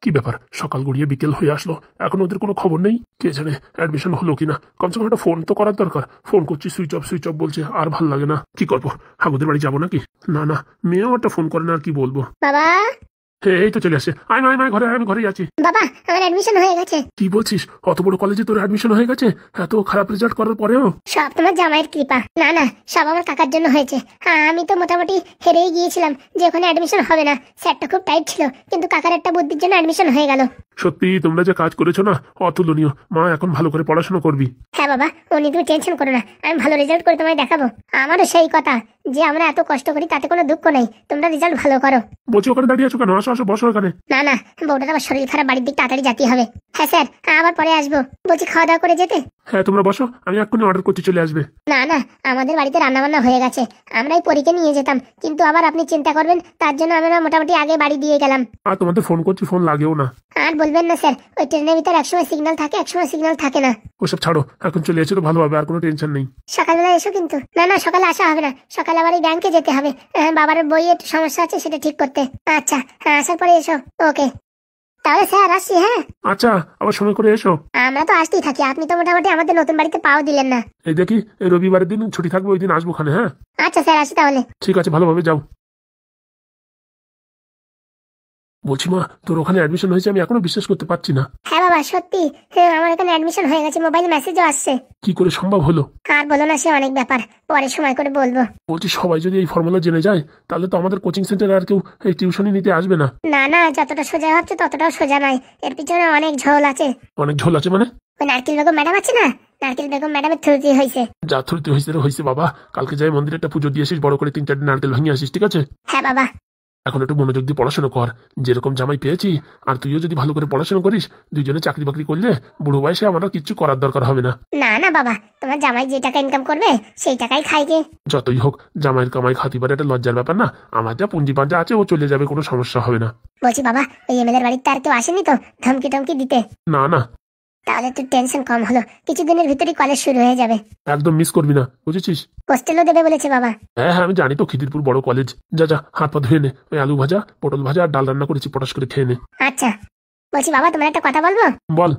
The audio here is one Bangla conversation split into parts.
কি ব্যাপার, সকাল গড়িয়ে বিকেল হয়ে আসলো, এখন ওদের কোনো খবর নেই। কে জানে অ্যাডমিশন হলো কিনা। কমসে কম একটা ফোন তো করার দরকার। ফোন করছি, সুইচ অফ সুইচ অফ বলছে। আর ভাল লাগে না। কি করবো, হাগুদের বাড়ি যাবো নাকি? না না, মেয়েও একটা ফোন করে না, আর কি বলবো। বাবা, এই তো চলে আসছে। আয় মায় মায় ঘরে, আমি ঘরেই আছি। বাবা আমার অ্যাডমিশন হয়ে গেছে। কি বলছিস? অত বড় কলেজে তোর অ্যাডমিশন হয়ে গেছে? এত খারাপ রেজাল্ট করার পরেও? সব তোমার জামাইয়ের কৃপা। না না, সব আমার কাকার জন্য হয়েছে। হ্যাঁ, আমি তো মোটামুটি হেরেই গিয়েছিলাম যে ওখানে অ্যাডমিশন হবে না। স্যারটা খুব টাইট ছিল, কিন্তু কাকার একটা বুদ্ধির জন্য অ্যাডমিশন হয়ে গেল। সত্যি তোমরা যে কাজ করেছো না, অতুলনীয়। মা, এখন ভালো করে পড়াশোনা করবি। হ্যাঁ বাবা, উনি তুমি টেনশন করো না, আমি ভালো রেজাল্ট করে তোমায় দেখাবো। আমারও সেই কথা যে আমরা এত কষ্ট করি, তাতে কোনো দুঃখ নেই। তোমরা রেজাল্ট ভালো করো। বলছি, ওখানে দাঁড়িয়ে আছো কেন? আসো আসো, বসো এখানে। না না, বউটার আবার শরীর খারাপ, বাড়ির দিক তাড়াতাড়ি যেতে হবে। হ্যাঁ স্যার, আবার পরে আসবো। বলছি খাওয়া দাওয়া করে যেতে। হ্যাঁ তোমরা বসো, আমি এক্ষুনি অর্ডার করতে চলে আসবে। না না, আমাদের বাড়িতে রান্নাবান্না হয়ে গেছে। আমরাই পরীকে নিয়ে যেতাম, কিন্তু আবার আপনি চিন্তা করবেন তার জন্য আমরা মোটামুটি আগে বাড়ি দিয়ে গেলাম। আর তোমাদের ফোন করছি, ফোন লাগেও না। আর বলবেন না স্যার, ওই ট্রেনের ভিতর একসময় সিগন্যাল থাকে, একসময় সিগন্যাল থাকে না। ওসব ছাড়ো, এখন চলে এসে তো ভালো হবে, আর কোনো টেনশন নেই। সকালবেলা এসো কিন্তু। না না, সকালে আসা হবে না, সকালে আবার এই ব্যাংকে যেতে হবে। বাবার বইয়ে একটু সমস্যা আছে, সেটা ঠিক করতে। আচ্ছা হ্যাঁ, আসার পরে এসো। ওকে, তাহলে স্যার আসছি। হ্যাঁ আচ্ছা, আবার সময় করে এসো। আমরা তো আসতেই থাকি, আপনি তো মোটামুটি আমাদের নতুন বাড়িতে পাও দিলেন না। এই দেখি, এই রবিবারের দিন ছুটি থাকবে, ওই দিন আসবো ওখানে। হ্যাঁ আচ্ছা স্যার, আসি তাহলে। ঠিক আছে, ভালোভাবে যাও। বলছি মা, তোর ওখানে অ্যাডমিশন হয়েছে, আমি এখনো বিশ্বাস করতে পারছি না। হ্যাঁ বাবা, সত্যি। হ্যাঁ, আমার এখানে অ্যাডমিশন হয়ে গেছে, মোবাইলে মেসেজও আসছে। কি করে সম্ভব হলো? আর বলো না, সে অনেক ব্যাপার, পরে সময় করে বলবো। বলছি, সবাই যদি এই ফর্মুলা জেনে যায়, তাহলে তো আমাদের কোচিং সেন্টারে আর কেউ এই টিউশনই নিতে আসবে না। না না, যতটা সোজা ভাবছো ততটাও সোজা নয়, এর পিছনে অনেক ঝোল আছে। অনেক ঝোল আছে মানে? ওই নারকেল বেগম ম্যাডাম আছে না, নারকেল বেগম ম্যাডামের থ্রুতে হয়েছে। যা থ্রুতে হয়েছে রে হয়েছে বাবা। কালকে যাই মন্দিরে একটা পুজো দিয়ে আসিস, বড় করে 3-4 নারকেল ভাঙিয়ে আসিস, ঠিক আছে? হ্যাঁ বাবা। এখন একটু মনোযোগ দিয়ে পড়াশোনা কর। যেরকম জামাই পেয়েছি, আর তুইও যদি ভালো করে পড়াশোনা করিস, দুইজনে চাকরি বাকরি করলে বুড়ো বয়সে আমার আর কিচ্ছু করার দরকার হবে না। না না বাবা, তোমার জামাই যে টাকা ইনকাম করবে সেই টাকাই খাইকে। যতই হোক, জামাইয়ের কামাই খাতি পারে, একটা লজ্জার ব্যাপার না? আমার যা পুঁজি পাঞ্জা আছে, ও চলে যাবে, কোনো সমস্যা হবে না। বলছি বাবা, ওই এমএলএর বাড়িতে আর কেউ আসেনি তো ধমকি টমকি দিতে? না না, তাহলে একটু টেনশন কম হলো, কিছুদিনের ভিতরেই কলেজ শুরু হয়ে যাবে। একদম মিস করবি না, বুঝেছিস? হোস্টেলও দেবে বলেছে বাবা। হ্যাঁ হ্যাঁ, আমি জানি তো, খিদিরপুর বড় কলেজ। যা যা, হাত পা ধুয়ে নে। ওই আলু ভাজা, পটল ভাজা আর ডাল রান্না করেছি, পটাশ করে খেয়ে নে। আচ্ছা। বলছি বাবা, তোমার একটা কথা বলবো? বল।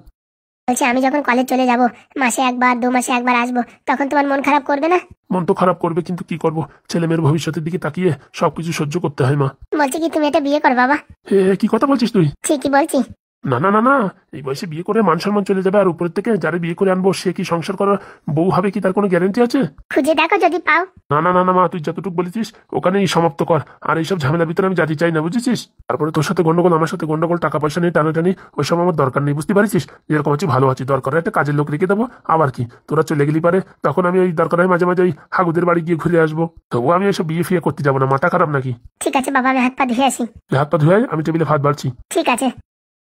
বলছি, আমি যখন কলেজ চলে যাব, মাসে একবার 2 মাসে একবার আসবো, তখন তোমার মন খারাপ করবে না? মন তো খারাপ করবে, কিন্তু কি করব, ছেলে মেয়ের ভবিষ্যতের দিকে তাকিয়ে সবকিছু সহ্য করতে হয় মা। বলছি কি, তুমি এটা বিয়ে করো বাবা? হে, কি কথা বলছিস তুই? ঠিকই বলছি। না না না না, এই বয়সে বিয়ে করে মান সম্মান চলে যাবে, আর উপরের থেকে যারে বিয়ে করে আনবো সে কি সংসার করার বউ হবে, কি তার কোনো গ্যারেন্টি আছে? খুঁজে দেখো যদি পাও। না না না না মা, তুই যতটুকু বলেছিস ওখানেই সমাপ্ত কর। আর এইসব ঝামেলার ভিতরে আমি যেতে চাই না, বুঝেছিস? তারপরে তোর সাথে গন্ডগোল, আমার সাথে গন্ডগোল, টাকা পয়সা নিয়ে টানাটানি, ওইসব আমার দরকার নেই, বুঝতে পারছিস? যেরকম আছি ভালো আছি, দরকার হয় একটা কাজের লোক রেখে দেবো। আবার কি, তোরা চলে গেলি পারে, তখন আমি ওই দরকার হয় মাঝে মাঝে ওই হাগুদের বাড়ি গিয়ে ঘুরে আসবো। তবুও আমি এসব বিয়ে ফিয়ে করতে যাবো না, মাথা খারাপ নাকি? ঠিক আছে বাবা, আমি হাত পা ধুয়ে আসি। হাত পা ধুয়ে আয়, আমি টেবিলে ভাত বাড়ছি। ঠিক আছে,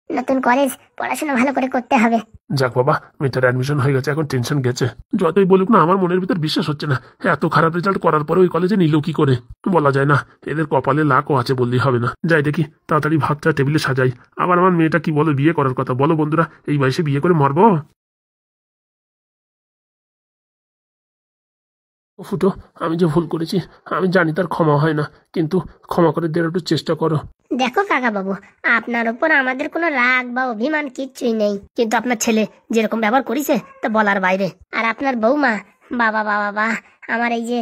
নতুন কলেজ, পড়াশোনা ভালো করে করতে হবে। যাক বাবা, মেয়েটার অ্যাডমিশন হয়ে গেছে, এখন টেনশন গেছে। যতই বলুক না, আমার মনের ভিতর বিশ্বাস হচ্ছে না, এত খারাপ রেজাল্ট করার পরে ওই কলেজে নিল কি করে? বলা যায় না, এদের কপালে লাকও আছে বললেই হবে না। যাই দেখি, তাড়াতাড়ি ভাতটা টেবিলে সাজাই। আবার আমার মেয়েটা কি বলো বিয়ে করার কথা? বলো বন্ধুরা, এই বয়সে বিয়ে করে মরবো? ও ফুটো, আমি যে ভুল করেছি আমি জানি, তার ক্ষমা হয় না, কিন্তু ক্ষমা করে দেওয়ার একটু চেষ্টা করো। দেখো কাকা বাবু, আপনার উপর আমাদের কোনো রাগ বা অভিমান কিচ্ছুই নেই, কিন্তু আপনার ছেলে যেরকম ব্যবহার করেছে তা বলার বাইরে। আর আপনার বৌমা, বাবা বাবা বাহ, আমার এই যে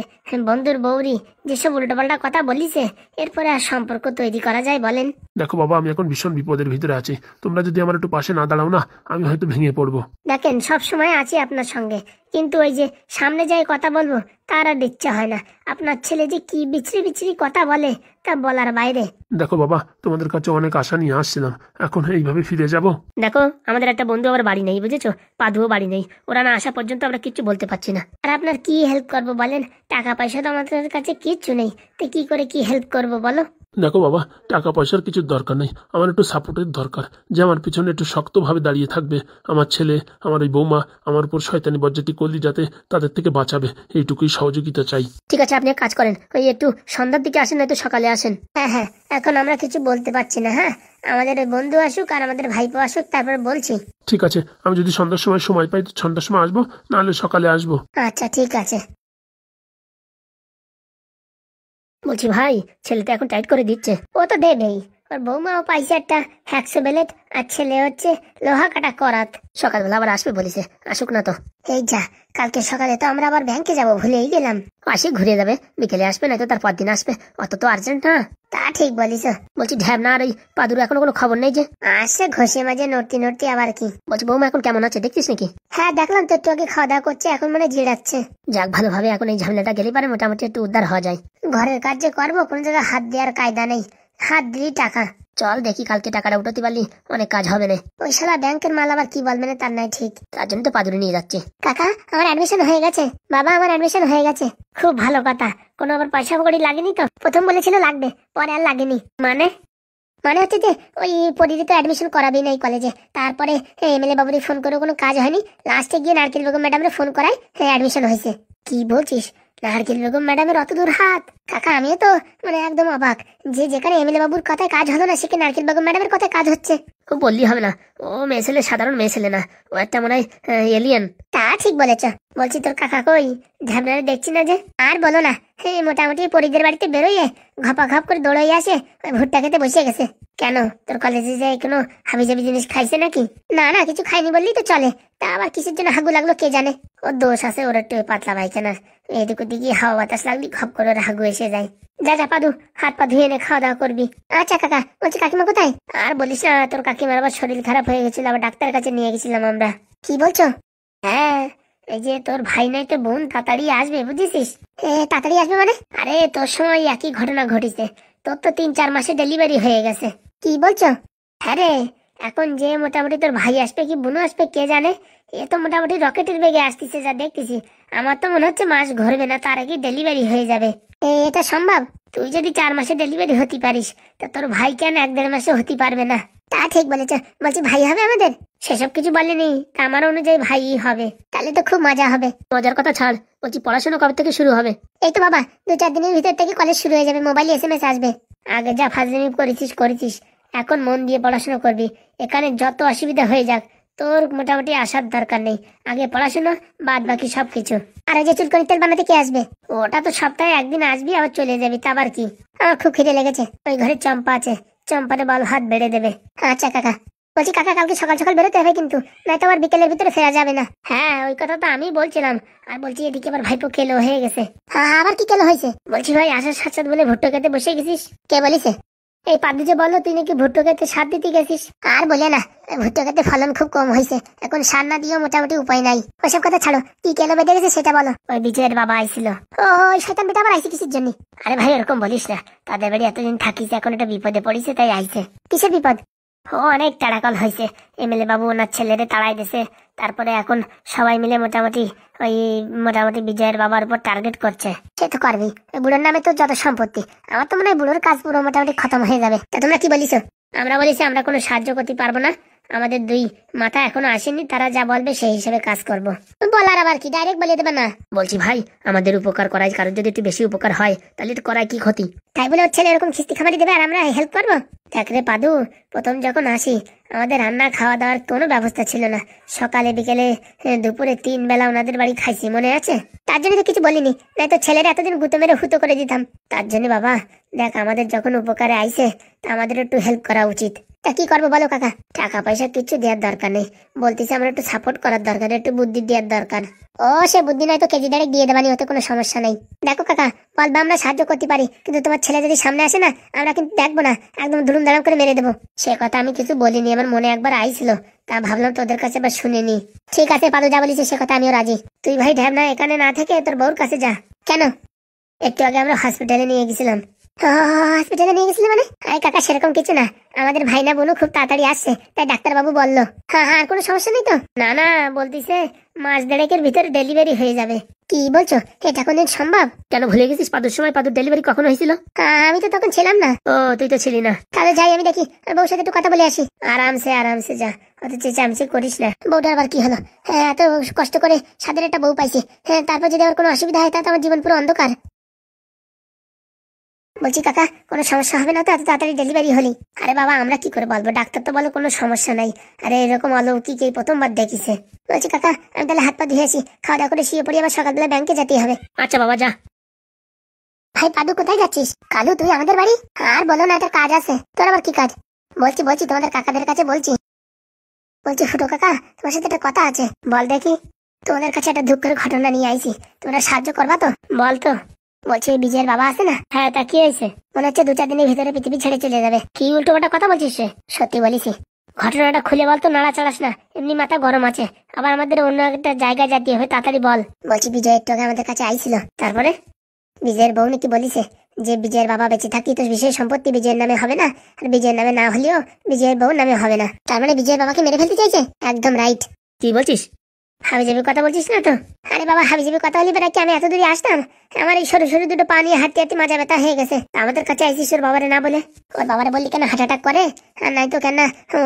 বন্ধুর বৌরি যেসব উল্টোপাল্টা কথা বলিছে, এরপরে আর সম্পর্ক তৈরি করা যায় বলেন? দেখো বাবা, আমি এখন ভীষণ বিপদের ভিতরে আছি, তোমরা যদি আমার একটু পাশে না দাঁড়াও না, আমি হয়তো ভেঙে পড়বো। দেখেন, সব সময় আছি আপনার সঙ্গে, কিন্তু ওই যে সামনে যাই কথা বলবো তার আর ইচ্ছা হয় না। আপনার ছেলে যে কি বিচ্ছিরি বিচ্ছিরি কথা বলে তা বলার বাইরে। দেখো বাবা, তোমাদের কাছে অনেক আশা নিয়ে আসছিলাম, এখন এইভাবে ফিরে যাব? দেখো, আমাদের একটা বন্ধু আবার বাড়ি নেই, বুঝেছো? পাদুও বাড়ি নেই, ওরা না আসা পর্যন্ত আমরা কিচ্ছু বলতে পারছি না। আর আপনার কি হেল্প করবো বলেন? টাকা পয়সা তো আমাদের কাছে কিচ্ছু নেই, তো কি করে কি হেল্প করবো বলো? দেখো বাবা, টাকা পয়সার কিছু দরকার নেই, আমার একটু সাপোর্টের দরকার, যে আমার পিছনে একটু শক্তভাবে দাঁড়িয়ে থাকবে। আমার ছেলে, আমার ওই বৌমা আমার উপর শয়তানি বজ্জাতি করলি, যাতে তাদের থেকে বাঁচাবে, এইটুকুই সহযোগিতা চাই। ঠিক আছে, আপনি এক কাজ করেন, ওই একটু সন্ধ্যার দিকে আসেন, নয়তো সকালে আসেন। হ্যাঁ হ্যাঁ, এখন আমরা কিছু বলতে পারছি না। হ্যাঁ, আমাদের ওই বন্ধু আসুক আর আমাদের ভাইপো আসুক, তারপরে বলছি। ঠিক আছে, আমি যদি সন্ধ্যার সময় সময় পাই তো সন্ধ্যার সময় আসবো, নাহলে সকালে আসবো। আচ্ছা ঠিক আছে। বলছি ভাই, ছেলেটা এখন টাইট করে দিচ্ছে। ও তো দেবেই, ওর বৌমাও পাইছে একটা 100 বেলেট, আর ছেলে হচ্ছে লোহা কাটা করাত। সকালবেলা আবার আসবে বলেছে, আসুক না তো। এই যা, কালকে সকালে তো আমরা আবার ব্যাংকে যাব, ভুলেই গেলাম। আসে ঘুরে যাবে, বিকেলে আসবে, নয়তো তার পর দিন আসবে, অত তো আর্জেন্ট না। তা ঠিক বলিস। বলছি ঢ্যাবনা আর এই পাদুর এখনো কোনো খবর নেই যে? আসছে ঘষে মাঝে নড়তি নড়তি, আবার কি। বলছি বৌমা এখন কেমন আছে দেখছিস নাকি? হ্যাঁ দেখলাম তো, একটু আগে খাওয়া দাওয়া করছে, এখন মানে জিরাচ্ছে। যাক ভালোভাবে, এখন এই ঝামেলাটা গেলে পারে মোটামুটি একটু উদ্ধার হওয়া যায়। ঘরের কাজ যে করবো, কোনো জায়গায় হাত দেওয়ার কায়দা নেই, হাত দিলি টাকা। চল দেখি কালকে টাকাটা উঠাতে পারলি অনেক কাজ হবে না। ওই শালা ব্যাংকের মাল আবার কি বলবে না তার নাই ঠিক, তার জন্য তো পাদুরি নিয়ে যাচ্ছে। কাকা আমার অ্যাডমিশন হয়ে গেছে। বাবা আমার অ্যাডমিশন হয়ে গেছে। খুব ভালো কথা। কোনো আবার পয়সা কড়ি লাগেনি তো? প্রথম বলেছিল লাগবে, পরে আর লাগেনি। মানে মানে হচ্ছে যে ওই পরিধি তো অ্যাডমিশন করাবেই না এই কলেজে, তারপরে এমএলএ বাবুরি ফোন করে কোনো কাজ হয়নি, লাস্টে গিয়ে নারকেল বেগম ম্যাডামের ফোন করায় অ্যাডমিশন হয়েছে। কি বলছিস? নারকেল বেগম ম্যাডামের অত দূর হাত? কাকা আমিও তো মানে একদম অবাক, যে যেখানে এমএলএ বাবুর কথায় কাজ হলো না, সেখানে নারকেল বেগম ম্যাডামের কথায় কাজ হচ্ছে। ও বললি হবে না, ও মেয়ে ছেলে, সাধারণ মেয়ে ছেলে না, ও একটা মনে হয় এলিয়েন। তা ঠিক বলেছ। বলছি তোর কাকা কই? ঝামেলা দেখছি না যে। আর বলো না, মোটামুটি পরিদের বাড়িতে বেরোয় ঘপা ঘপ করে দৌড়াই আসে, ওই ভুট্টা খেতে বসে গেছে। কেন, তোর কলেজে যে কোনো হাবিজাবি জিনিস খাইছে নাকি? না না, কিছু খাইনি বললি তো চলে, তা আবার কিসের জন্য হাগু লাগলো কে জানে। ওর দোষ আছে, ওর একটু পাতলা পায়খানা, এদিক ওদিকে হাওয়া বাতাস লাগলি খপ করে ওর হাগু এসে যায়। যা যা পাদু, হাত পা ধুয়ে এনে খাওয়া দাওয়া করবি। আচ্ছা কাকা। বলছি কাকিমা কোথায়? আর বলিস না, তোর কাকিমার আবার শরীর খারাপ হয়ে গেছিল, আবার ডাক্তারের কাছে নিয়ে গেছিলাম আমরা। কি বলছো? হ্যাঁ, এই যে তোর ভাই নাই তো বোন তাড়াতাড়ি আসবে, বুঝেছিস? তাড়াতাড়ি আসবে মানে? আরে তোর সময় একই ঘটনা ঘটেছে, তোর তো 3-4 মাসে ডেলিভারি হয়ে গেছে। কি বলছো? হ্যাঁ রে, এখন যে মোটামুটি তোর ভাই আসবে কি বোনও আসবে কে জানে, এ তো মোটামুটি রকেটের বেগে আসতেছে যা দেখতেছি। আমার তো মনে হচ্ছে মাস ঘুরবে না, তার আগে ডেলিভারি হয়ে যাবে। এটা সম্ভব? তুই যদি 4 মাসে ডেলিভারি হতে পারিস, তা তোর ভাই কেন 1-1.5 মাসে হতে পারবে না? তা ঠিক বলেছ। বলছি ভাই হবে আমাদের? সেসব কিছু বলেনি, তা আমার অনুযায়ী ভাই হবে। তাহলে তো খুব মজা হবে। মজার কথা ছাড়, বলছি পড়াশোনা কবে থেকে শুরু হবে? এই তো বাবা 2-4 দিনের ভিতর থেকে কলেজ শুরু হয়ে যাবে, মোবাইলে এসএমএস আসবে। আগে যা ফাজলামি করেছিস, এখন মন দিয়ে পড়াশোনা করবি। এখানে যত অসুবিধা হয়ে যাক, তোর মোটামুটি আসার দরকার নেই, আগে পড়াশোনা, বাদ বাকি সবকিছু। আর এই যে চুলকনি তেল বানাতে কে আসবে? ওটা তো সপ্তাহে একদিন আসবি, আবার চলে যাবি, তা আবার কি। আমার খুব খিদে লেগেছে, ওই ঘরে চম্পা আছে, চম্পারে বল হাত বেড়ে দেবে। আচ্ছা কাকা। বলছি কাকা কালকে সকাল সকাল বেরোতে হবে কিন্তু, নয়তো আবার বিকেলের ভিতরে ফেরা যাবে না। হ্যাঁ ওই কথা তো আমি বলছিলাম। আর বলছি এদিকে আবার ভাইপো কেলো হয়ে গেছে। হ্যাঁ আবার কি কেলো হয়েছে? বলছি ভাই আসার সাথে সাথে বলে ভুট্টো খেতে বসে গেছিস। কে বলিছে? এই পাদু যে বললো তুই নাকি ভুট্টো খেতে সার দিতে গেছিস। আর বলে না, ভুট্টো খেতে ফলন খুব কম হয়েছে, এখন সার না দিয়েও মোটামুটি উপায় নাই। ওইসব কথা ছাড়ো, কি কেলো বেঁধে গেছে সেটা বলো। ওই বিজয়ের বাবা আইছিল। ওই শয়তান বেটা আবার আইছে কিসের জন্য? আরে ভাই এরকম বলিস না, তাদের বাড়ি এতদিন থাকিস, এখন একটা বিপদে পড়িছে তাই আইছে। কিসের বিপদ? ও অনেক টাড়াকল হয়েছে, এমএলএ বাবু ওনার ছেলেরে তাড়াই দিছে, তারপরে এখন সবাই মিলে মোটামুটি বিজয়ের বাবার উপর টার্গেট করছে। সে তো করবি, ওই বুড়োর নামে তো যত সম্পত্তি, আমার তো মনে হয় বুড়োর কাজ পুরো মোটামুটি খতম হয়ে যাবে। তা তোমরা কি বলিস? আমরা বলেছি আমরা কোনো সাহায্য করতে পারবো না, আমাদের 2 মাথা এখনো আসেনি, তারা যা বলবে সেই হিসেবে কাজ করবো। বলার আবার কি, ডাইরেক্ট বলে দেবে না? বলছি ভাই আমাদের উপকার করাই, কারোর যদি একটু বেশি উপকার হয় তাহলে তো করাই কি ক্ষতি? তাই বলে ওর ছেলে এরকম খিস্তি খামারি দেবে আর আমরা হেল্প করবো? দেখ রে পাদু, প্রথম যখন আসি আমাদের রান্না খাওয়া দাওয়ার কোনো ব্যবস্থা ছিল না, সকালে বিকেলে দুপুরে 3 বেলা ওনাদের বাড়ি খাইছি, মনে আছে? তার জন্য তো কিছু বলিনি, নাই তো ছেলেরা এতদিন গুঁতো মেরে হুতো করে দিতাম। তার জন্য বাবা দেখ, আমাদের যখন উপকারে আইছে তা আমাদের একটু হেল্প করা উচিত। তা কি করবো বলো কাকা? টাকা পয়সা কিছু দেওয়ার দরকার নেই, বলতেছি আমরা একটু সাপোর্ট করার দরকার, একটু বুদ্ধি দেওয়ার দরকার। ও সে বুদ্ধি নয় তো কেজি ডাইরেক্ট দিয়ে দেবানি, হতে কোনো সমস্যা নেই। দেখো কাকা, বলবা আমরা সাহায্য করতে পারি, কিন্তু তোমার ছেলে যদি সামনে আসে না, আমরা কিন্তু দেখবো না, একদম ধুলুম ধারাম করে মেরে দেবো। সে কথা আমি কিছু বলিনি, আমার মনে একবার আইছিল, তা ভাবলাম তোদের কাছে এবার শুনিনি। ঠিক আছে পাদু, যা বলিস সে কথা আমিও রাজি। তুই ভাই ঢ্যাবনা এখানে না থেকে তোর বউর কাছে যা। কেন? একটু আগে আমরা হসপিটালে নিয়ে গেছিলাম। হসপিটালে নিয়ে গেছিলে মানে? আরে কাকা সেরকম কিছু না, আমাদের ভাই না বোনও খুব তাড়াতাড়ি আসছে, তাই ডাক্তারবাবু বললো। হ্যাঁ আর কোনো সমস্যা নেই তো? না না, বলতিছে মাস 1.5-এর ভিতরে ডেলিভারি হয়ে যাবে। কি বলছো? এটা কোনদিন সম্ভব? কেন ভুলে গেছিস পাদুর সময় পাদুর ডেলিভারি কখন হয়েছিল? আমি তো তখন ছিলাম না। ও তুই তো ছিলি না। তাহলে যাই আমি দেখি, বউর সাথে একটু কথা বলে আসি। আরামসে যা, অত চেঁচামেচি করিস না। বউটার আবার কি হলো? হ্যাঁ এত কষ্ট করে সাদের একটা বউ পাইছি, হ্যাঁ তারপর যদি আমার কোনো অসুবিধা হয় তাহলে আমার জীবন পুরো অন্ধকার। বলছি কাকা কোনো সমস্যা হবে না তো এত তাড়াতাড়ি ডেলিভারি হলি? আরে বাবা আমরা কি করে বলবো, ডাক্তার তো বলো কোনো সমস্যা নাই। আরে এরকম অলৌকিক এই প্রথমবার দেখিছে। বলছি কাকা আমি তাহলে হাত পা ধুয়ে আসি, খাওয়া দাওয়া করে শুয়ে পড়ি, আবার সকালবেলা ব্যাংকে যেতে হবে। আচ্ছা বাবা যা। ভাই পাদু কোথায় যাচ্ছিস? কালু তুই আমাদের বাড়ি? আর বলো না, একটা কাজ আছে। তোর আবার কি কাজ? বলছি বলছি তোমাদের কাকাদের কাছে বলছি ফুটো কাকা, তোমার সাথে একটা কথা আছে। বল দেখি। তোমাদের কাছে একটা দুঃখের ঘটনা নিয়ে আইছি, তোমরা সাহায্য করবা তো? বল তো। বলছি ওই বিজয়ের বাবা আছে না, হ্যাঁ তা কি হয়েছে? মনে হচ্ছে 2-4 দিনের ভিতরে পৃথিবী ছেড়ে চলে যাবে। কি উল্টো পাল্টা কথা বলছিস রে? সত্যি বলিছি। ঘটনাটা খুলে বল তো, নাড়া চালাস না, এমনি মাথা গরম আছে। আবার আমাদের অন্য একটা জায়গায় যেতে হবে, তাড়াতাড়ি বল। বলছি বিজয় একটু আগে আমাদের কাছে আইছিল, তারপরে বিজয়ের বউ নাকি বলিছে যে বিজয়ের বাবা বেঁচে থাকি তো বিশেষ সম্পত্তি বিজয়ের নামে হবে না, আর বিজয়ের নামে না হলেও বিজয়ের বউ নামে হবে না। তার মানে বিজয়ের বাবাকে মেরে ফেলতে চাইছে? একদম রাইট। কি বলছিস? হাবিজাবি কথা বলছিস না তো? আরে বাবা, হাবিজাবি কথা হলে বেড়া কি আমি এত দূরে আসতাম? আমার এই সরু সরু দুটো পা নিয়ে হাঁটতে হাঁটতে মাজা ব্যথা হয়ে গেছে। আমাদের কাছে আইসিস ওর বাবারে না বলে? ওর বাবারে বললি কেন হার্ট অ্যাটাক করে, আর নাই তো কেন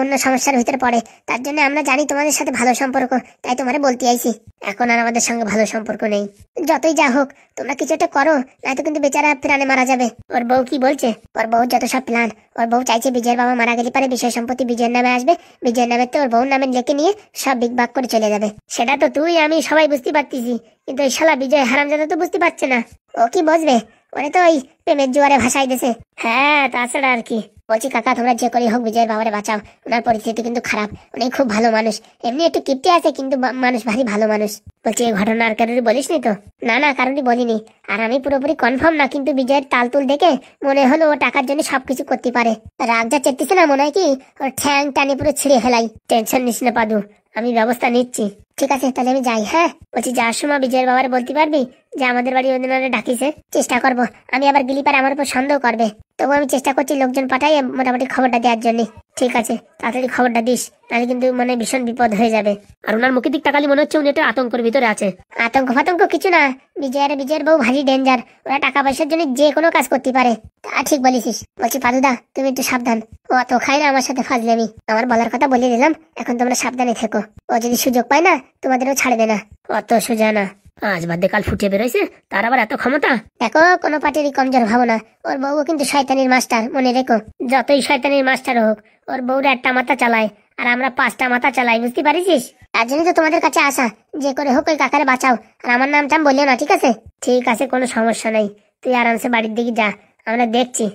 অন্য সমস্যার ভিতরে পড়ে। তার জন্য আমরা জানি তোমাদের সাথে ভালো সম্পর্ক, তাই তোমারে বলতে আইছি। এখন আর আমাদের সঙ্গে ভালো সম্পর্ক নেই। যতই যা হোক তোমরা কিছু একটা করো, নয়তো কিন্তু বেচারা প্রাণে মারা যাবে। ওর বউ কি বলছে? ওর বউ যত সব প্ল্যান। ওর বউ চাইছে বিজয়ের বাবা মারা গেলে পারে বিষয় সম্পত্তি বিজয়ের নামে আসবে, বিজয়ের নামে তো ওর বউর নামে লিখে নিয়ে সব বিগ বাগ করে চলে যাবে। সেটা তো তুই আমি সবাই বুঝতে পারতেছি, কিন্তু ওই শালা বিজয় হারামজাদা তো বুঝতে পারছে না। ও কি বুঝবে? ওরে তো ওই প্রেমের জোয়ারে ভাসাই দিছে। হ্যাঁ তাছাড়া আর কি। বলছি কাকা, তোমরা যে করে হোক বিজয়ের বাবারে বাঁচাও। ওনার পরিস্থিতি কিন্তু খারাপ, উনি খুব ভালো মানুষ। এমনি একটু কিপ্টে আছে, কিন্তু মানুষ ভারী ভালো মানুষ। বলছি এই ঘটনা আর কারোরই বলিস নি তো? না না, কারোরই বলিনি। আর আমি পুরোপুরি কনফার্ম না, কিন্তু বিজয়ের তালতুল দেখে মনে হলো ও টাকার জন্য সবকিছু করতে পারে। রাগ যা চেপতেছে না, মনে হয় কি ওর ঠ্যাং টানি পুরো ছিঁড়ে ফেলাই। টেনশন নিস না পাদু, আমি ব্যবস্থা নিচ্ছি। ঠিক আছে তাহলে আমি যাই। হ্যাঁ বলছি যাওয়ার সময় বিজয়ের বাবারে বলতে পারবি যে আমাদের বাড়ি ওদিনে ডাকিছে? চেষ্টা করব। আমি আবার গেলি পারে আমার উপর সন্দেহ করবে, তবু আমি চেষ্টা করছি লোকজন পাঠাই মোটামুটি খবরটা দেওয়ার জন্য। ঠিক আছে তাড়াতাড়ি খবরটা দিস, নাহলে কিন্তু মানে ভীষণ বিপদ হয়ে যাবে। আর ওনার মুখের দিক তাকালি মনে হচ্ছে উনি একটা আতঙ্কের ভিতরে আছে। আতঙ্ক ফাতঙ্ক কিছু না, বিজয়ের বউ ভারী ডেঞ্জার। ওরা টাকা পয়সার জন্য যে কোনো কাজ করতে পারে। তা ঠিক বলিস। বলছি পাদুদা তুমি একটু সাবধান, ও অত খাই না আমার সাথে ফাজলামি। আমার বলার কথা বলে দিলাম, এখন তোমরা সাবধানে থেকো। ও যদি সুযোগ পায় না তোমাদেরও ছাড়বে না। অত সোজা না, আজ বাদে কাল ফুটে বেরোইছে, তার আবার এত ক্ষমতা। দেখো কোনো পার্টিরই কমজোর ভাবো না, ওর বউ কিন্তু শয়তানির মাস্টার, মনে রেখো। যতই শয়তানির মাস্টার হোক, ওর বউরা একটা মাথা চালায় আর আমরা 5টা মাথা চালাই, বুঝতে পারিস? তার জন্য তো তোমাদের কাছে আসা, যে করে হোক ওই কাকারে বাঁচাও। আর আমার নামটা বললেও না, ঠিক আছে? ঠিক আছে, কোনো সমস্যা নেই, তুই আরামসে বাড়ির দিকে যা, আমরা দেখছি।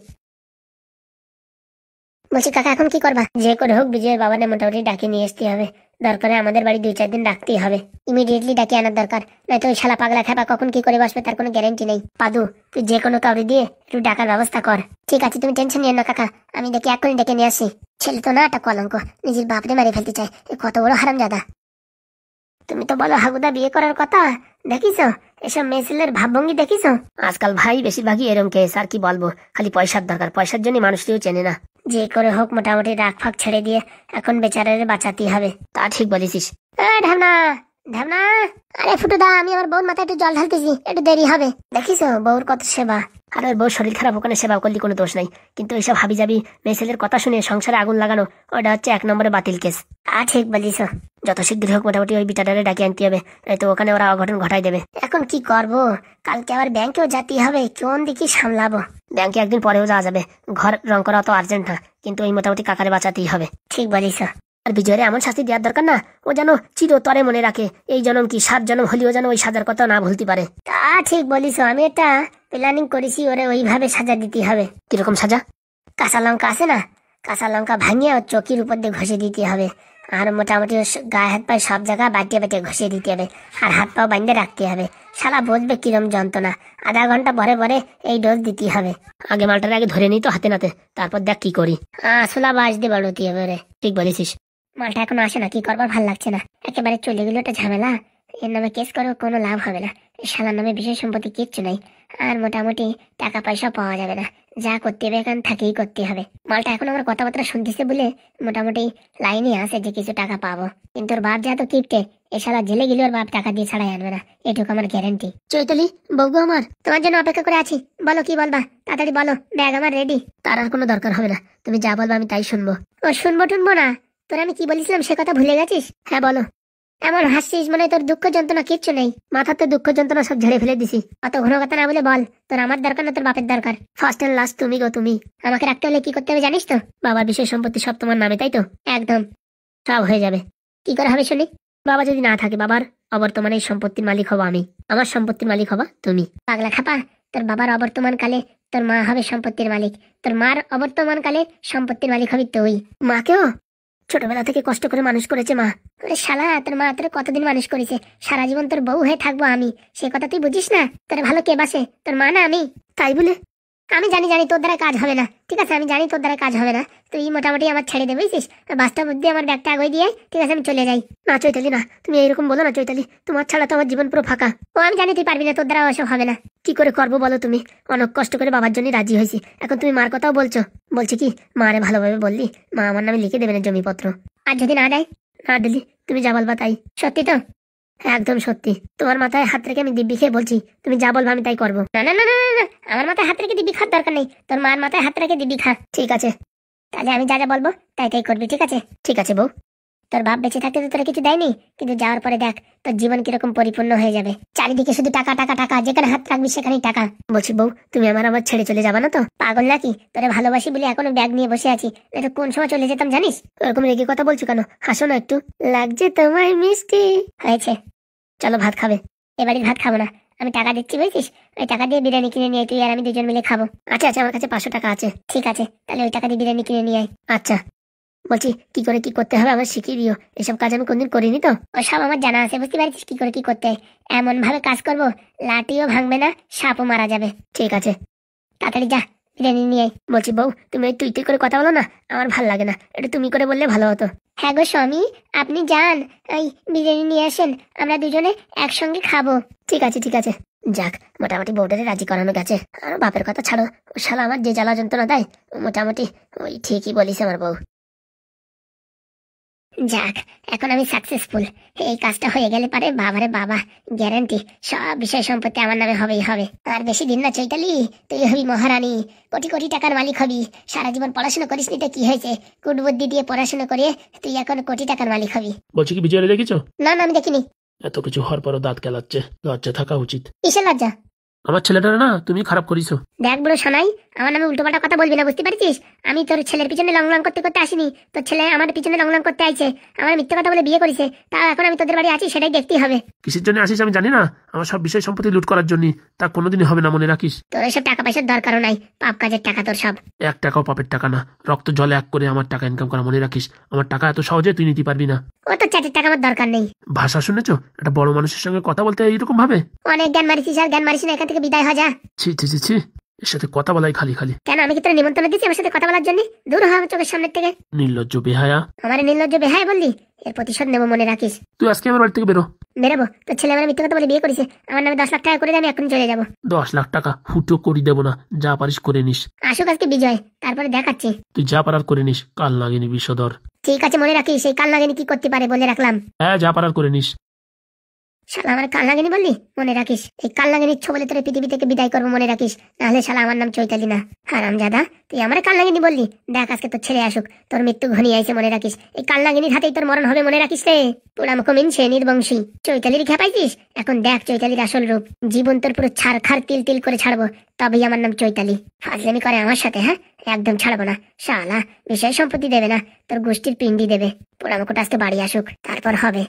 বলছি কাকা এখন কি করবা? যে করে হোক বিজয়ের বাবানে মোটামুটি ডাকে নিয়ে আসতে হবে। দরকারে আমাদের বাড়ি 2-4 দিন রাখতেই হবে। ইমিডিয়েটলি ডাকে আনার দরকার, নয়তো ওই শালা পাগলা খেপা কখন কি করে বসবে তার কোনো গ্যারেন্টি নেই। পাদু তুই যে কোনো কাউরি দিয়ে একটু ডাকার ব্যবস্থা কর। ঠিক আছে তুমি টেনশন নিও না কাকা, আমি দেখি এখনই ডেকে নিয়ে আসি। ছেলে তো না একটা কলঙ্ক, নিজের বাপরে মেরে ফেলতে চায়, কত বড় হারামজাদা। তুমি তো বলো হাগুদা বিয়ে করার কথা, দেখিস এসব মেয়ে ছেলের ভাবভঙ্গি দেখিস? আজকাল ভাই বেশিরভাগই এরম কেস, আর কি বলবো, খালি পয়সার দরকার, পয়সার জন্য মানুষটিও চেনে না। যে করে হোক মোটামুটি রাগ ফাঁক ছেড়ে দিয়ে এখন বেচারারে বাঁচাতেই হবে। তা ঠিক বলেছিস। ঢামনা ঢামনা, আরে ফুটুদা, আমি আমার বউর মাথায় একটু জল ঢালতেছি, একটু দেরি হবে। দেখিস বউর কত সেবা। আর ওর বউ শরীর খারাপ, ওখানে সেবা করলে কোনো দোষ নাই, কিন্তু এইসব হাবি যাবি মেয়ে ছেলের কথা শুনে সংসারে আগুন লাগানো, ওটা হচ্ছে 1 নম্বরে বাতিল কেস। ঠিক বলিস, যত শীঘ্র হোক মোটামুটি ওই বিটাটারে ডাকে আনতে হবে, তো ওখানে ওরা অঘটন ঘটাই দেবে। এখন কি করব, কালকে আবার ব্যাংকেও যেতে হবে, কোন দিকে সামলাবো? ব্যাংকে একদিন পরেও যাওয়া যাবে, ঘর রং করা অত আর্জেন্ট না, কিন্তু ওই মোটামুটি কাকারে বাঁচাতেই হবে। ঠিক বলিস। আর বিজয়ের এমন শাস্তি দেওয়ার দরকার না, ও যেন চিরতরে মনে রাখে, এই জনম কি 7 জনম হলেও যেন ওই সাজার কথা না ভুলতে পারে। তা ঠিক বলিস, আমি এটা প্ল্যানিং করেছি, ওরে ওইভাবে সাজা দিতে হবে। কিরকম সাজা? কাঁচা লঙ্কা আছে না, কাঁচা লঙ্কা ভাঙিয়ে ওর চোখের উপর দিয়ে ঘষে দিতে হবে, আর মোটামুটি গায়ে হাত পায়ে সব জায়গা বাটিয়ে বাটিয়ে ঘষিয়ে দিতে হবে, আর হাত পাও বাঁধে রাখতে হবে। শালা বুঝবে কিরম যন্ত্রণা, আধা ঘন্টা পরে পরে এই ডোজ দিতে হবে। আগে মালটার আগে ধরে নিই তো হাতে নাতে, তারপর দেখ কি করি। আসলা বাজ দিয়ে বাড়তে হবে রে। ঠিক বলেছিস। মালটা এখন আসে না, কি করবার ভাল লাগছে না, একেবারে চলে গেল একটা ঝামেলা। এর নামে কেস করে কোনো লাভ হবে না, শালার নামে বিশেষ সম্পত্তি কিচ্ছু নাই, আর মোটামুটি টাকা পয়সা পাওয়া যাবে না। যা করতে হবে এখান থেকেই করতে হবে। মালটা এখন আমার কথাবার্তা শুনতেছে বলে মোটামুটি লাইনে আছে যে কিছু টাকা পাবো, কিন্তু ওর বাপ যা তো কিপটে, এ শালা জেলে গেলে ওর বাপ টাকা দিয়ে ছাড়াই আনবে না, এটুকু আমার গ্যারেন্টি। চৈতালি বউগো আমার, তোমার জন্য অপেক্ষা করে আছি, বলো কি বলবা, তাড়াতাড়ি বলো, ব্যাগ আমার রেডি। তার আর কোনো দরকার হবে না, তুমি যা বলবা আমি তাই শুনবো। ও শুনবো টুনবো না, তোর আমি কি বলেছিলাম সে কথা ভুলে গেছিস? হ্যাঁ বলো। এমন হাসছিস মানে তোর দুঃখ যন্ত্রণা কিচ্ছু নেই, মাথাতে দুঃখ যন্ত্রণা সব ঝেড়ে ফেলে দিছি। অত ঘন কথা না বলে বল, তোর আমার দরকার না তোর বাপের দরকার? ফার্স্ট এন্ড লাস্ট তুমি গো তুমি। আমাকে রাখতে হলে কি করতে হবে জানিস তো? বাবার বিষয় সম্পত্তি সব তোমার নামে, তাই তো? একদম সব হয়ে যাবে। কি করে হবে শুনি? বাবা যদি না থাকে, বাবার অবর্তমানে এই সম্পত্তির মালিক হবো আমি, আমার সম্পত্তির মালিক হবা তুমি। পাগলা খাপা, তোর বাবার অবর্তমান কালে তোর মা হবে সম্পত্তির মালিক, তোর মার অবর্তমান কালে সম্পত্তির মালিক হবি তুই। মাকেও ছোটবেলা থেকে কষ্ট করে মানুষ করেছে মা। আরে শালা, তোর মা তোর কতদিন মানুষ করেছে, সারা জীবন তোর বউ হয়ে থাকবো আমি, সে কথা তুই বুঝিস না? তোর ভালো কে বাসে, তোর মা না আমি? তাই বলে আমি জানি তোর দ্বারা কাজ হবে না, ঠিক আছে, আমি জানি তোর দ্বারা কাজ হবে না, তুই মোটামুটি আমার ছেড়ে দে বুঝছিস? বাস্তব বুদ্ধি আমার ব্যাগটা আগে দিয়ে, ঠিক আছে, আমি চলে যাই। না চৈতালি না, তুমি এইরকম বলো না চৈতালি, তোমার ছাড়া তো আমার জীবন পুরো ফাঁকা। ও আমি জানি তুই পারবি না, তোর দ্বারা ওসব হবে না। কি করে করবো বলো তুমি? অনেক কষ্ট করে বাবার জন্য রাজি হয়েছি, এখন তুমি মার কথাও বলছো। বলছি কি, মারে ভালোভাবে বললি মা আমার নামে লিখে দেবে না জমিপত্র, আর যদি না দেয়, না দিলি তুমি যা বলবা তাই। সত্যি তো? একদম সত্যি। তোমার মাথায় হাত রেখে আমি দিব্যি খেয়ে বলছি, তুমি যা বলবো আমি তাই করবো। না না না না না না, আমার মাথায় হাত রেখে দিব্যি খাওয়ার দরকার নেই, তোর মার মাথায় হাত রেখে দিব্যি খা। ঠিক আছে, তাহলে আমি যা যা বলবো তাই তাই করবি, ঠিক আছে? ঠিক আছে বউ। তোর বাপ বেঁচে থাকতে তো তোরা কিছু দেয়নি, কিন্তু যাওয়ার পরে দেখ তোর জীবন কিরকম পরিপূর্ণ হয়ে যাবে। চারিদিকে শুধু টাকা টাকা টাকা, যেখানে হাত রাখবি সেখানেই টাকা। বলছি বউ, তুমি আমার আবার ছেড়ে চলে যাবা না তো? পাগল নাকি? তোরে ভালোবাসি বলে এখনো ব্যাগ নিয়ে বসে আছি, এটা কোন সময় চলে যেতাম জানিস? ওরকম রেগে কথা বলছো কেন? হাসো না একটু। লাগছে তোমায় মিষ্টি। হয়েছে, চলো ভাত খাবে। এবারে ভাত খাবো না, আমি টাকা দিচ্ছি বুঝছিস, ওই টাকা দিয়ে বিরিয়ানি কিনে নিয়ে তুই আর আমি দুজন মিলে খাবো। আচ্ছা আচ্ছা, আমার কাছে 500 টাকা আছে। ঠিক আছে, তাহলে ওই টাকা দিয়ে বিরিয়ানি কিনে নিয়ে আয়। আচ্ছা। বলছি কি করে কি করতে হবে আমার শিখিয়ে দিও, এসব কাজ আমি কোনদিন করিনি তো। ওসব আমার জানা আছে, বুঝতে পারছিস কি করে কি করতে হয়। এমন ভাবে কাজ করবো লাঠিও ভাঙবে না, সাপও মারা যাবে। ঠিক আছে, তাড়াতাড়ি যা বিরিয়ানি নিয়ে আয়। বলছি বউ, তুমি ওই তুই তুই করে কথা বলো না, আমার ভাল লাগে না, এটা তুমি করে বললে ভালো হতো। হ্যাঁ গো স্বামী, আপনি যান, এই বিরিয়ানি নিয়ে আসেন, আমরা দুজনে একসঙ্গে খাবো। ঠিক আছে ঠিক আছে। যাক, মোটামুটি বউটারে রাজি করানো গেছে। আর বাপের কথা ছাড়ো, ও শালা আমার যে জ্বালা যন্ত্রণা দেয়, মোটামুটি ওই ঠিকই বলিস আমার বউ। যাক, এখন আমি সাকসেসফুল। এই কাজটা হয়ে গেলে পারে বাবারে বাবা, গ্যারান্টি সব বিষয় সম্পত্তি আমার নামে হবেই হবে। আর বেশি দিন না চৈতালি, তুই হবি মহারানী, কোটি কোটি টাকার মালিক হবি। সারা জীবন পড়াশোনা করিস নি তো কি হয়েছে, কুট বুদ্ধি দিয়ে পড়াশোনা করে তুই এখন কোটি টাকার মালিক হবি। বলছি কি বিজয় দেখেছো? না না, আমি দেখিনি। এত কিছু হওয়ার পরও দাঁত কেলাচ্ছে, লজ্জা থাকা উচিত। কিসের লজ্জা? আমার ছেলেটারে না তুমি খারাপ করিছো। দেখ বুড়ো সানাই, আমার নামে উল্টোপাল্টা কথা বলবি না, বুঝতে পারছিস? আমি তোর ছেলের পিছনে লং লং করতে করতে আসিনি, তোর ছেলে আমার পিছনে লং লং করতে আইছে, আমার মিথ্যে কথা বলে বিয়ে করেছে, তা এখন আমি তোদের বাড়ি আছি সেটাই দেখতেই হবে। কিসের জন্য আসিস আমি জানি না, আমার সব বিষয় সম্পত্তি লুট করার জন্য, তা কোনোদিনই হবে না, মনে রাখিস। তোর এসব টাকা পয়সার দরকারও নাই, পাপ কাজের টাকা তোর সব। 1 টাকাও পাপের টাকা না, রক্ত জলে এক করে আমার টাকা ইনকাম করা, মনে রাখিস। আমার টাকা এত সহজে তুই নিতে পারবি না। ও তোর চাটের টাকা আমার দরকার নেই। ভাষা শুনেছো? একটা বড় মানুষের সঙ্গে কথা বলতে এইরকম ভাবে? অনেক জ্ঞান মারিছিস, আর জ্ঞান মারিস না, এখান থেকে বিদায় হয়ে যা। ছি ছি ছি ছি, এর সাথে কথা বলাই খালি খালি। কেন, আমি কি তোর নিমন্ত্রণ দিচ্ছি আমার সাথে কথা বলার জন্য? দূর হ আমার চোখের সামনের থেকে। নির্লজ্জ বেহায়া। আমার নির্লজ্জ বেহায় বললি, এর প্রতিশোধ নেবো, মনে রাখিস। তুই আজকে আমার বাড়ি থেকে বেরো। বেরোবো? তোর ছেলে আমার মিথ্যে কথা বলে বিয়ে করেছে, আমার নামে 10 লাখ টাকা করে দে, আমি এখনই চলে যাবো। 10 লাখ টাকা ফুটো করি দেবো না, যা পারিস করে নিস। আসুক আজকে বিজয়, তারপরে দেখাচ্ছি। তুই যা পারার করে নিস, কাল লাগেনি বিষধর। ঠিক আছে, মনে রাখিস, সেই কাল লাগেনি কি করতে পারে বলে রাখলাম। হ্যাঁ, যা পারার করে নিস। শালা আমার কাল লাগেনি বললি, মনে রাখিস, এই কাল লাগেনি ইচ্ছা বলে তোর পৃথিবী থেকে বিদায় করবো, মনে রাখিস, নাহলে শালা আমার নাম চৈতালি না। হারামজাদা, তুই আমার কাল লাগেনি বললি, দেখ আজকে তোর ছেলে আসুক, তোর মৃত্যু ঘনিয়ে আইছে, মনে রাখিস। এই কাল লাগেনির হাতেই তোর মরণ হবে, মনে রাখিস রে। পোড়াম কমিনছে নির্বংশী, চৈতালির খেপাইছিস, এখন দেখ চৈতালির আসল রূপ। জীবন তোর পুরো ছাড়খাড় তিল তিল করে ছাড়বো, তবেই আমার নাম চৈতালি। ফাজলামি করে আমার সাথে, হ্যাঁ, একদম ছাড়বো না। শালা বিষয় সম্পত্তি দেবে না, তোর গোষ্ঠীর পিন্ডি দেবে। পোড়ামুকুট আজকে বাড়ি আসুক, তারপর হবে।